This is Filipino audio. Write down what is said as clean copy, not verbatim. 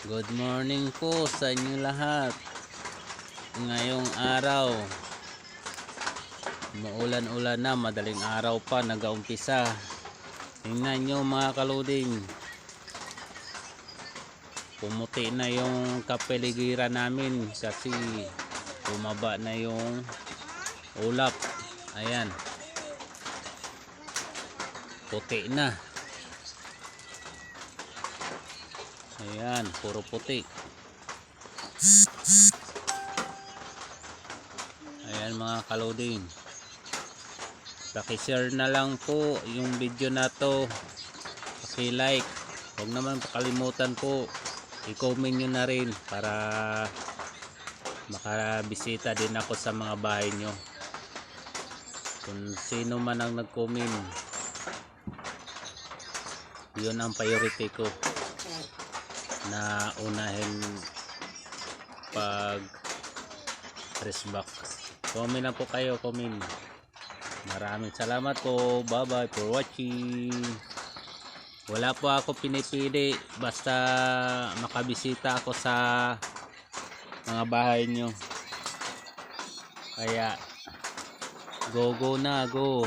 Good morning po sa inyo lahat. Ngayong araw, maulan-ulan na, madaling araw pa, nag-uumpisa. Tingnan nyo mga kaluding, pumuti na yung kapeligiran namin kasi bumaba na yung ulap. Ayan, puti na. Ayan, puro puti. Ayan mga kaluding, paki-share na lang po yung video na to, paki-like, huwag naman pakalimutan po i-comment nyo na rin para makabisita din ako sa mga bahay nyo. Kung sino man ang nag-comment, yun ang priority ko na unahin pag press back. Comment na po kayo, comment. Maraming salamat po. Bye bye for watching. Wala po ako pinipili, basta makabisita ako sa mga bahay nyo. Kaya go na go.